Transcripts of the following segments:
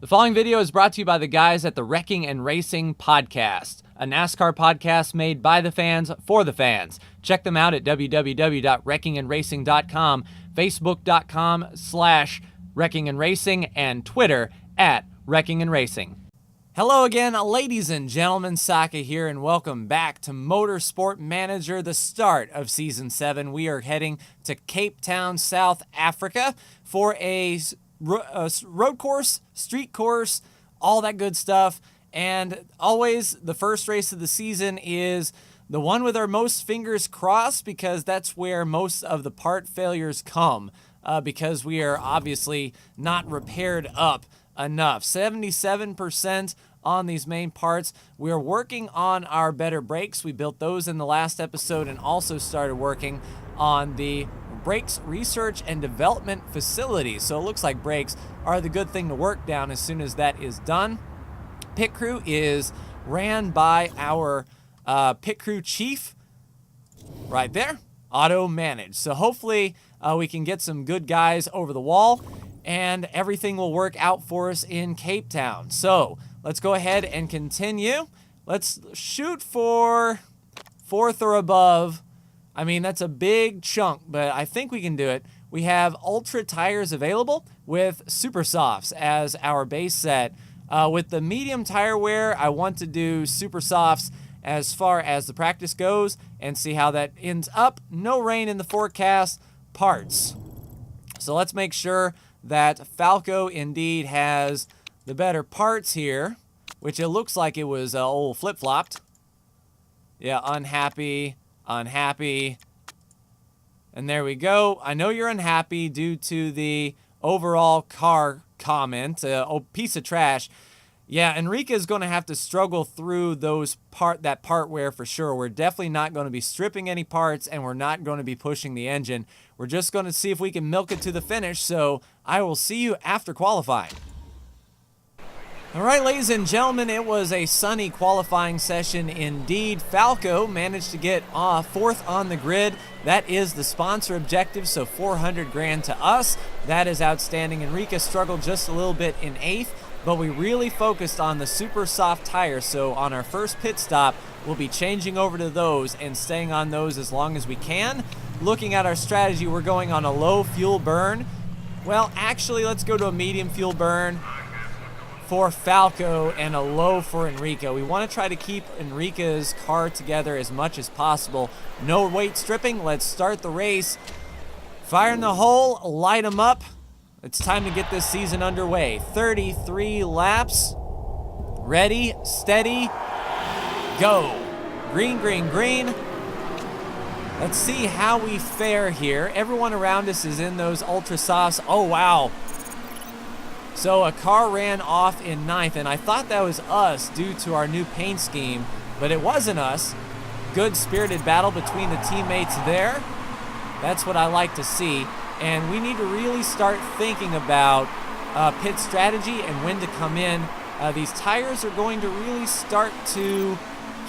The following video is brought to you by the guys at the Wrecking and Racing Podcast, a NASCAR podcast made by the fans for the fans. Check them out at www.wreckingandracing.com, facebook.com/wreckingandracing, and Twitter at Wrecking and Racing. Hello again, ladies and gentlemen, Saka here, and welcome back to Motorsport Manager, the start of Season 7. We are heading to Cape Town, South Africa for a road course, street course, all that good stuff. And always the first race of the season is the one with our most fingers crossed, because that's where most of the part failures come, because we are obviously not repaired up enough. 77% on these main parts. We're working on our better brakes. We built those in the last episode and also started working on the brakes research and development facility. So it looks like brakes are the good thing to work down as soon as that is done. Pit crew is ran by our pit crew chief right there, auto managed. So hopefully we can get some good guys over the wall and everything will work out for us in Cape Town. So let's go ahead and continue. Let's shoot for 4th or above. I mean, that's a big chunk, but I think we can do it. We have Ultra tires available with Super Softs as our base set. With the medium tire wear, I want to do Super Softs as far as the practice goes and see how that ends up. No rain in the forecast. Parts. So let's make sure that Falco indeed has the better parts here, which it looks like it was old flip-flopped. Yeah, unhappy. And there we go. I know you're unhappy due to the overall car comment. Piece of trash. Yeah, Enrica's going to have to struggle through that part wear for sure. We're definitely not going to be stripping any parts, and we're not going to be pushing the engine. We're just going to see if we can milk it to the finish, so I will see you after qualifying. All right, ladies and gentlemen, it was a sunny qualifying session indeed. Falco managed to get 4th on the grid. That is the sponsor objective, so 400 grand to us. That is outstanding. Enrica struggled just a little bit in 8th, but we really focused on the super soft tires. So on our first pit stop, we'll be changing over to those and staying on those as long as we can. Looking at our strategy, we're going on a low fuel burn. Well, actually, let's go to a medium fuel burn for Falco and a low for Enrica. We want to try to keep Enrica's car together as much as possible. No weight stripping. Let's start the race. Fire in the hole, light them up. It's time to get this season underway. 33 laps. Ready, steady, go. Green, green, green. Let's see how we fare here. Everyone around us is in those Ultra Softs. Oh, wow. So a car ran off in 9th, and I thought that was us due to our new paint scheme, but it wasn't us. Good spirited battle between the teammates there. That's what I like to see. And we need to really start thinking about pit strategy and when to come in. These tires are going to really start to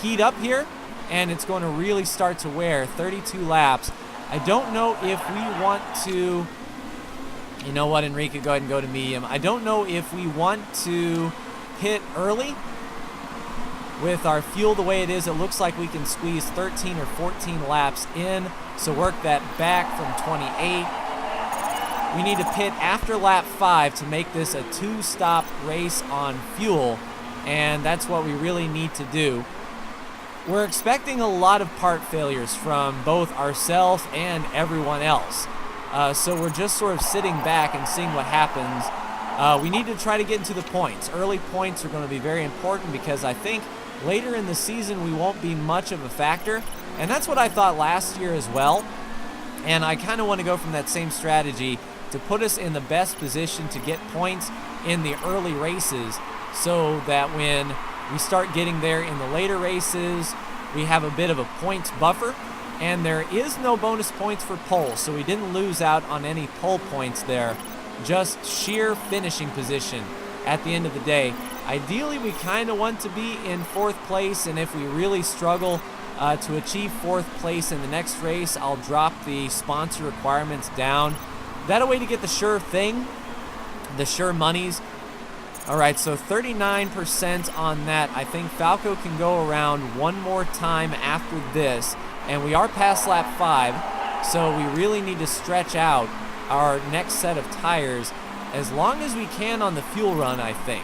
heat up here, and it's going to really start to wear. 32 laps. I don't know if we want to... You know what, Enrica, go ahead and go to medium. I don't know if we want to pit early with our fuel the way it is. It looks like we can squeeze 13 or 14 laps in, so work that back from 28. We need to pit after lap 5 to make this a 2-stop race on fuel, and that's what we really need to do. We're expecting a lot of part failures from both ourselves and everyone else. So we're just sort of sitting back and seeing what happens. We need to try to get into the points. Early points are going to be very important because I think later in the season we won't be much of a factor. And that's what I thought last year as well. And I kind of want to go from that same strategy to put us in the best position to get points in the early races so that when we start getting there in the later races, we have a bit of a points buffer. And there is no bonus points for pole, so we didn't lose out on any pole points there. Just sheer finishing position at the end of the day. Ideally, we kind of want to be in 4th place, and if we really struggle to achieve 4th place in the next race, I'll drop the sponsor requirements down. That a way to get the sure thing, the sure monies. All right, so 39% on that. I think Falco can go around one more time after this, and we are past lap 5, so we really need to stretch out our next set of tires as long as we can on the fuel run, I think.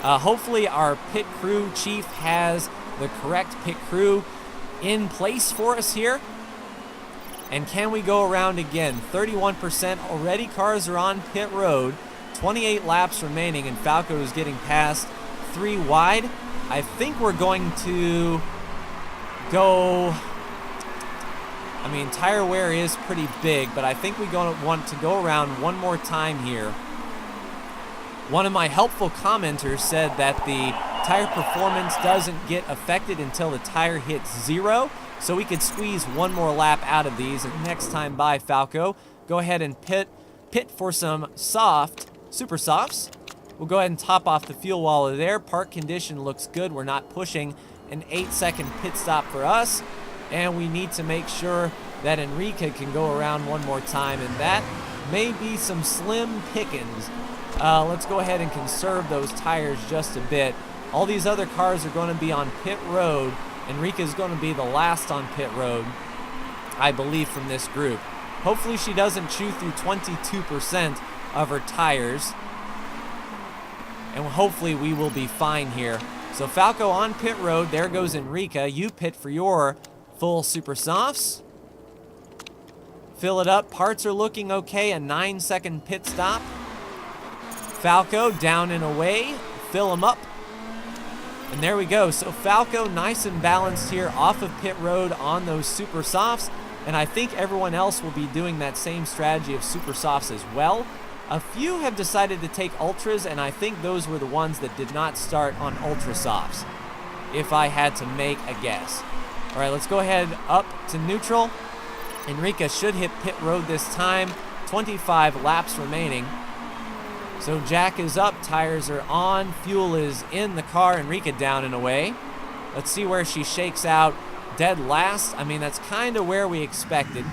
Hopefully our pit crew chief has the correct pit crew in place for us here. And can we go around again? 31% already. Cars are on pit road. 28 laps remaining, and Falco is getting past 3 wide. I think we're going to go... I mean, tire wear is pretty big, but I think we're going to want to go around one more time here. One of my helpful commenters said that the tire performance doesn't get affected until the tire hits 0, so we could squeeze one more lap out of these. And next time by, Falco, go ahead and pit for some super softs. We'll go ahead and top off the fuel while we're there. Park condition looks good. We're not pushing an 8-second pit stop for us. And we need to make sure that Enrique can go around one more time, and that may be some slim pickings. Let's go ahead and conserve those tires just a bit. All these other cars are going to be on pit road. Enrique is going to be the last on pit road, I believe, from this group. Hopefully she doesn't chew through 22% of her tires, and hopefully we will be fine here. So Falco on pit road. There goes Enrique. You pit for your full super softs. Fill it up. Parts are looking okay. A 9-second pit stop. Falco down and away. Fill them up. And there we go. So Falco nice and balanced here off of pit road on those super softs. And I think everyone else will be doing that same strategy of super softs as well. A few have decided to take ultras, and I think those were the ones that did not start on ultra softs, if I had to make a guess. All right, let's go ahead up to neutral. Enrique should hit pit road this time. 25 laps remaining. So Jack is up, tires are on, fuel is in the car. Enrique down and away. Let's see where she shakes out. Dead last. I mean, that's kind of where we expected.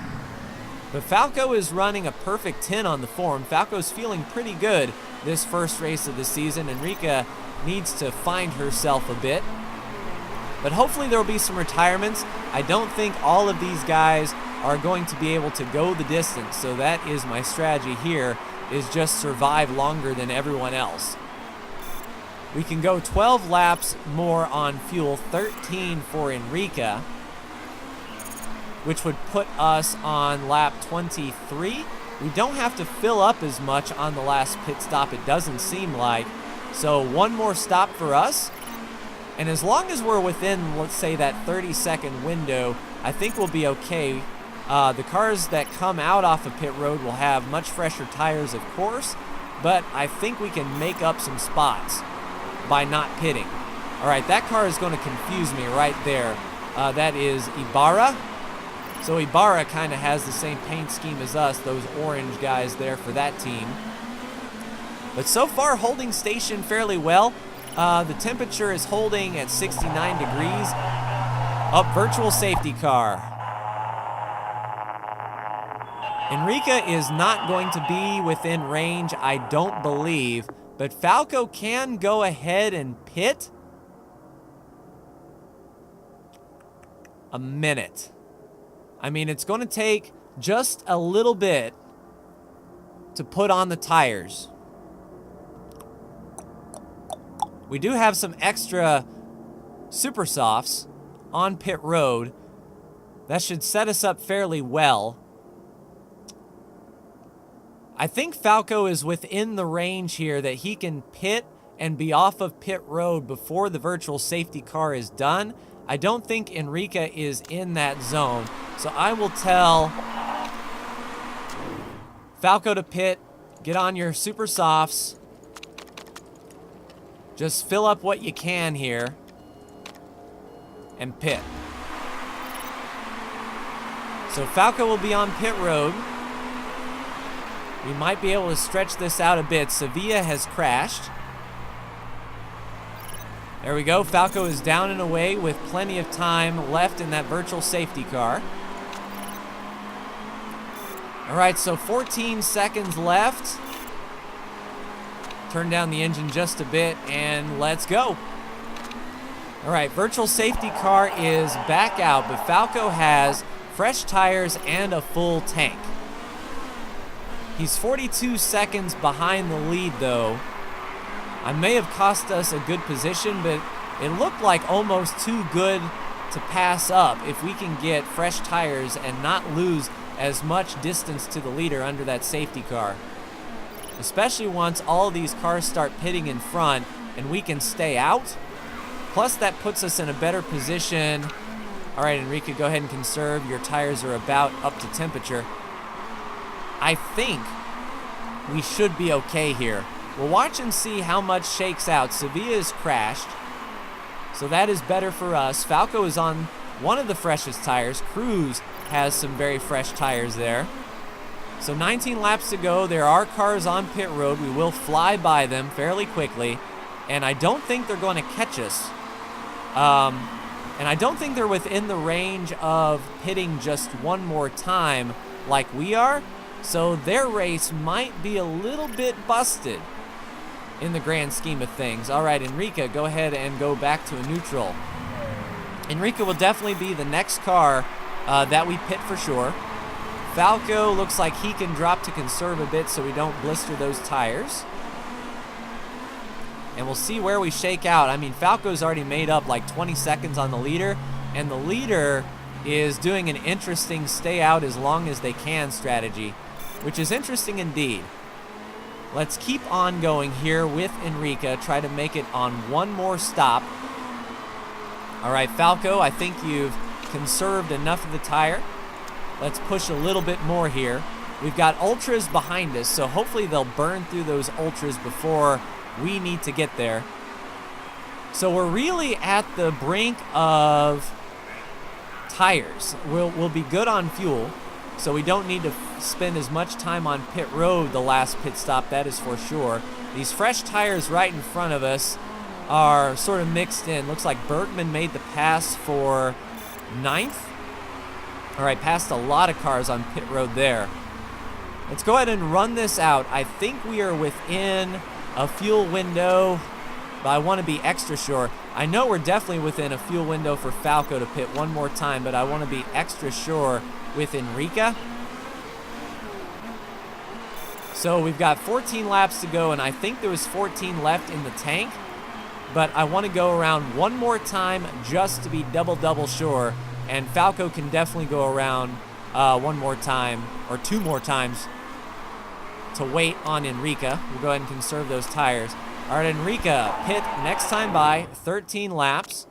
But Falco is running a perfect 10 on the form. Falco's feeling pretty good this first race of the season. Enrique needs to find herself a bit. But hopefully there will be some retirements. I don't think all of these guys are going to be able to go the distance. So that is my strategy here, is just survive longer than everyone else. We can go 12 laps more on fuel, 13 for Enrique, which would put us on lap 23. We don't have to fill up as much on the last pit stop, it doesn't seem like. So one more stop for us. And as long as we're within, let's say, that 30-second window, I think we'll be okay. The cars that come out off of pit road will have much fresher tires, of course, but I think we can make up some spots by not pitting. All right, that car is going to confuse me right there. That is Ibarra. So Ibarra kind of has the same paint scheme as us, those orange guys there for that team. But so far, holding station fairly well. The temperature is holding at 69 degrees. Up, virtual safety car. Enrique is not going to be within range, I don't believe, but Falco can go ahead and pit. A minute. I mean, it's going to take just a little bit to put on the tires. We do have some extra super softs on pit road. That should set us up fairly well. I think Falco is within the range here that he can pit and be off of pit road before the virtual safety car is done. I don't think Enrique is in that zone. So I will tell Falco to pit, get on your super softs. Just fill up what you can here and pit. So Falco will be on pit road. We might be able to stretch this out a bit. Sevilla has crashed. There we go. Falco is down and away with plenty of time left in that virtual safety car. All right, so 14 seconds left. Turn down the engine just a bit, and let's go. All right, virtual safety car is back out, but Falco has fresh tires and a full tank. He's 42 seconds behind the lead, though. I may have cost us a good position, but it looked like almost too good to pass up if we can get fresh tires and not lose as much distance to the leader under that safety car. Especially once all these cars start pitting in front and we can stay out. Plus, that puts us in a better position. All right, Enrique, go ahead and conserve. Your tires are about up to temperature. I think we should be okay here. We'll watch and see how much shakes out. Sevilla is crashed, so that is better for us. Falco is on one of the freshest tires. Cruz has some very fresh tires there. So 19 laps to go. There are cars on pit road. We will fly by them fairly quickly, and I don't think they're going to catch us. And I don't think they're within the range of pitting just one more time like we are. So their race might be a little bit busted in the grand scheme of things. All right, Enrique, go ahead and go back to a neutral. Enrique will definitely be the next car that we pit for sure. Falco looks like he can drop to conserve a bit so we don't blister those tires. And we'll see where we shake out. I mean, Falco's already made up like 20 seconds on the leader, and the leader is doing an interesting stay out as long as they can strategy, which is interesting indeed. Let's keep on going here with Enrique, try to make it on one more stop. All right, Falco, I think you've conserved enough of the tire. Let's push a little bit more here. We've got ultras behind us, so hopefully they'll burn through those ultras before we need to get there. So we're really at the brink of tires. We'll be good on fuel, so we don't need to spend as much time on pit road the last pit stop, that is for sure. These fresh tires right in front of us are sort of mixed in. Looks like Bergman made the pass for 9th. All right, passed a lot of cars on pit road there. Let's go ahead and run this out. I think we are within a fuel window, but I want to be extra sure. I know we're definitely within a fuel window for Falco to pit one more time, but I want to be extra sure with Enrique. So we've got 14 laps to go, and I think there was 14 left in the tank, but I want to go around one more time just to be double sure, and Falco can definitely go around one more time, or two more times, to wait on Enrique. We'll go ahead and conserve those tires. All right, Enrique, pit next time by, 13 laps.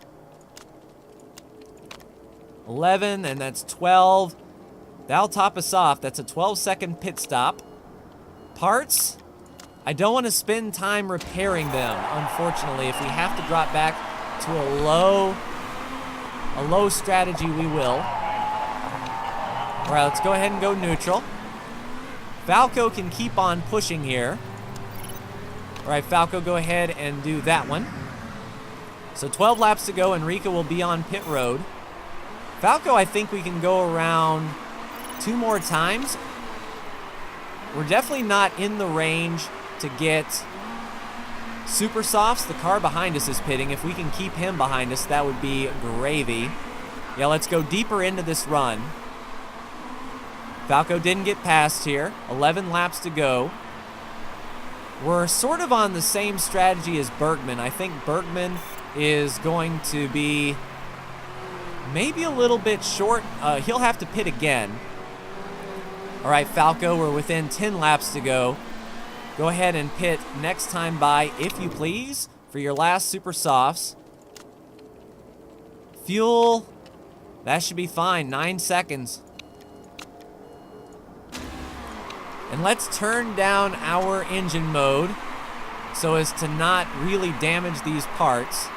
11, and that's 12. That'll top us off. That's a 12-second pit stop. Parts, I don't want to spend time repairing them, unfortunately. If we have to drop back to a low strategy, we will. All right, let's go ahead and go neutral. Falco can keep on pushing here. All right, Falco, go ahead and do that one. So 12 laps to go. Enrique will be on pit road. Falco, I think we can go around 2 more times. We're definitely not in the range to get super softs. The car behind us is pitting. If we can keep him behind us, that would be gravy. Yeah, let's go deeper into this run. Falco didn't get past here. 11 laps to go. We're sort of on the same strategy as Bergman. I think Bergman is going to be maybe a little bit short. He'll have to pit again. All right, Falco, we're within 10 laps to go. Go ahead and pit next time by, if you please, for your last super softs. Fuel, that should be fine, 9 seconds. And let's turn down our engine mode so as to not really damage these parts.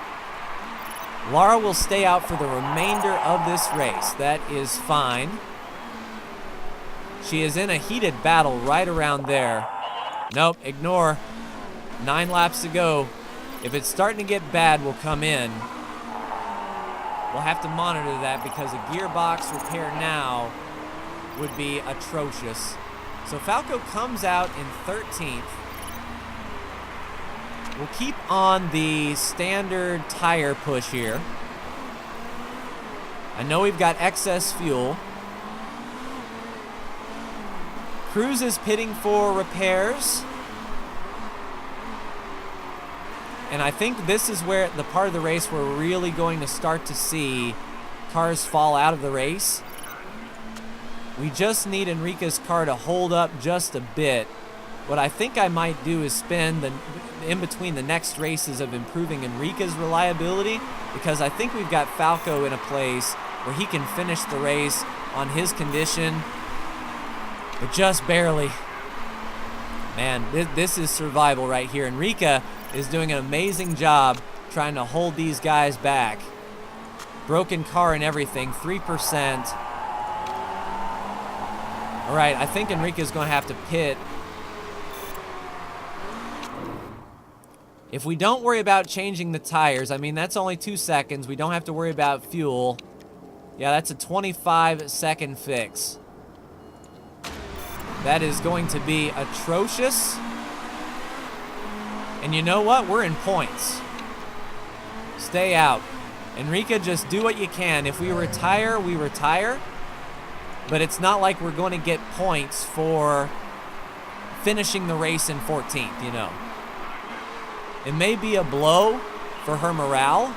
Lara will stay out for the remainder of this race. That is fine. She is in a heated battle right around there. Nope, ignore. 9 laps to go. If it's starting to get bad, we'll come in. We'll have to monitor that because a gearbox repair now would be atrocious. So Falco comes out in 13th. We'll keep on the standard tire push here. I know we've got excess fuel. Cruz is pitting for repairs. And I think this is where the part of the race where we're really going to start to see cars fall out of the race. We just need Enrica's car to hold up just a bit. What I think I might do is spend in between the next races of improving Enrica's reliability, because I think we've got Falco in a place where he can finish the race on his condition, but just barely. Man, this is survival right here. Enrica is doing an amazing job trying to hold these guys back. Broken car and everything, 3%. All right, I think Enrica's going to have to pit. If we don't worry about changing the tires, I mean, that's only 2 seconds. We don't have to worry about fuel. Yeah, that's a 25-second fix. That is going to be atrocious. And you know what? We're in points. Stay out. Enrica, just do what you can. If we retire, we retire. But it's not like we're going to get points for finishing the race in 14th, you know. It may be a blow for her morale,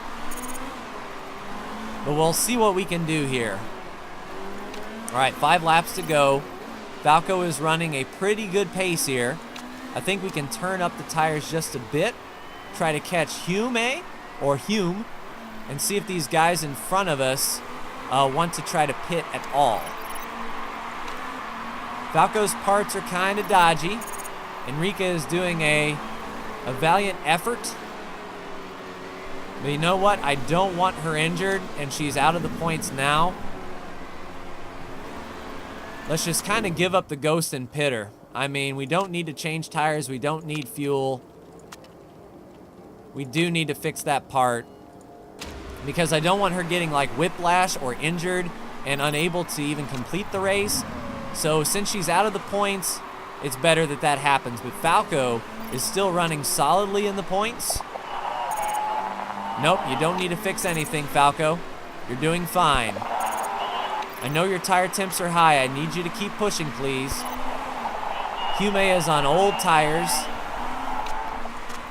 but we'll see what we can do here. All right, 5 laps to go. Falco is running a pretty good pace here. I think we can turn up the tires just a bit, try to catch Hume, and see if these guys in front of us want to try to pit at all. Falco's parts are kind of dodgy. Enrica is doing a valiant effort. But you know what? I don't want her injured, and she's out of the points now. Let's just kind of give up the ghost and pit her. I mean, we don't need to change tires. We don't need fuel. We do need to fix that part, because I don't want her getting like whiplash or injured and unable to even complete the race. So since she's out of the points, it's better that that happens. But Falco is still running solidly in the points. Nope, you don't need to fix anything, Falco. You're doing fine. I know your tire temps are high. I need you to keep pushing, please. Hume is on old tires.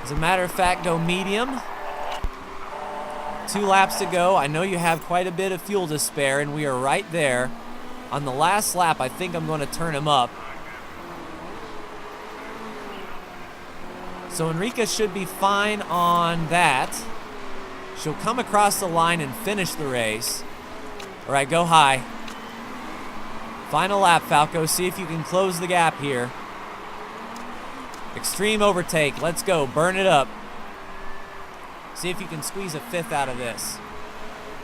As a matter of fact, go medium. 2 laps to go. I know you have quite a bit of fuel to spare, and we are right there. On the last lap, I think I'm going to turn him up. So Enrica should be fine on that. She'll come across the line and finish the race. All right, go high. Final lap, Falco. See if you can close the gap here. Extreme overtake. Let's go. Burn it up. See if you can squeeze a 5th out of this.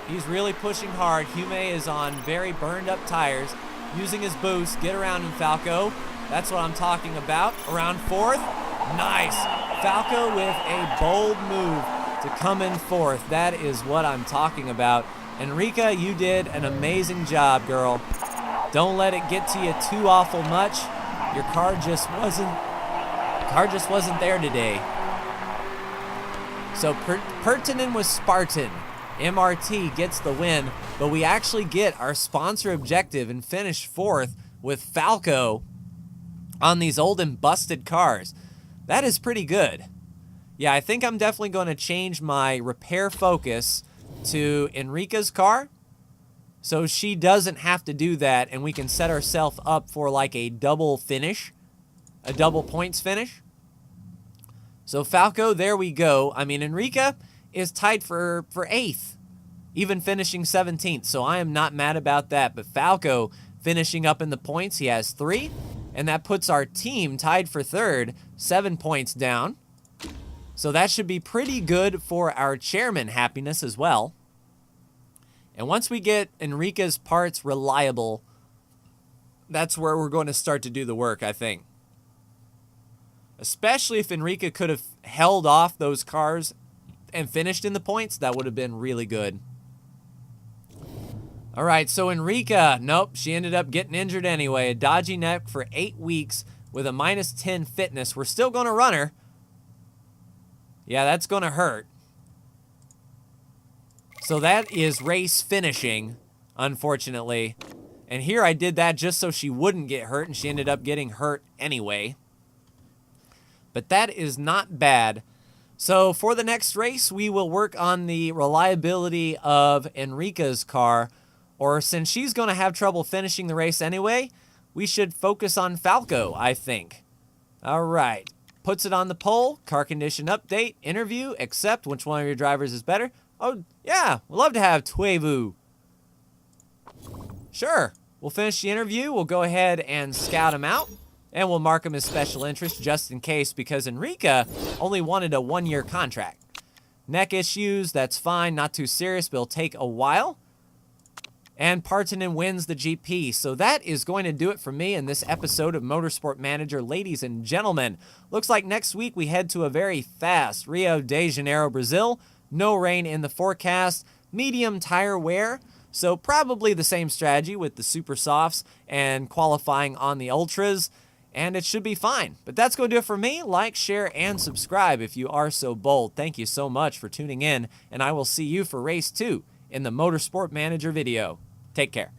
He's really pushing hard. Hume is on very burned up tires. Using his boost. Get around him, Falco. That's what I'm talking about. Around 4th. Nice. Falco with a bold move to come in 4th. That is what I'm talking about. Enrica, you did an amazing job, girl. Don't let it get to you too awful much. Your car just wasn't there today. So Pertinen was Spartan. MRT gets the win, but we actually get our sponsor objective and finish 4th with Falco on these old and busted cars. That is pretty good. Yeah, I think I'm definitely going to change my repair focus to Enrica's car, so she doesn't have to do that, and we can set ourselves up for like a double finish, a double points finish. So Falco, there we go. I mean, Enrica is tied for 8th, even finishing 17th, so I am not mad about that. But Falco finishing up in the points, he has 3, and that puts our team tied for 3rd, 7 points down. So that should be pretty good for our chairman happiness as well. And once we get Enrica's parts reliable, that's where we're going to start to do the work, I think. Especially if Enrica could have held off those cars and finished in the points, that would have been really good. All right, so Enrica, nope, she ended up getting injured anyway. A dodgy neck for 8 weeks with a -10 fitness. We're still going to run her. Yeah, that's going to hurt. So that is race finishing, unfortunately. And here I did that just so she wouldn't get hurt, and she ended up getting hurt anyway. But that is not bad. So for the next race, we will work on the reliability of Enrica's car. Or since she's going to have trouble finishing the race anyway, we should focus on Falco, I think. All right. Puts it on the pole. Car condition update. Interview. Accept. Which one of your drivers is better? Oh, yeah. We'd love to have Tuevu. Sure. We'll finish the interview. We'll go ahead and scout him out. And we'll mark him as special interest just in case, because Enrica only wanted a 1-year contract. Neck issues, that's fine, not too serious, but it'll take a while. And Partanen wins the GP. So that is going to do it for me in this episode of Motorsport Manager. Ladies and gentlemen, looks like next week we head to a very fast Rio de Janeiro, Brazil. No rain in the forecast, medium tire wear. So probably the same strategy with the super softs and qualifying on the ultras. And it should be fine. But that's going to do it for me. Like, share, and subscribe if you are so bold. Thank you so much for tuning in, and I will see you for Race 2 in the Motorsport Manager video. Take care.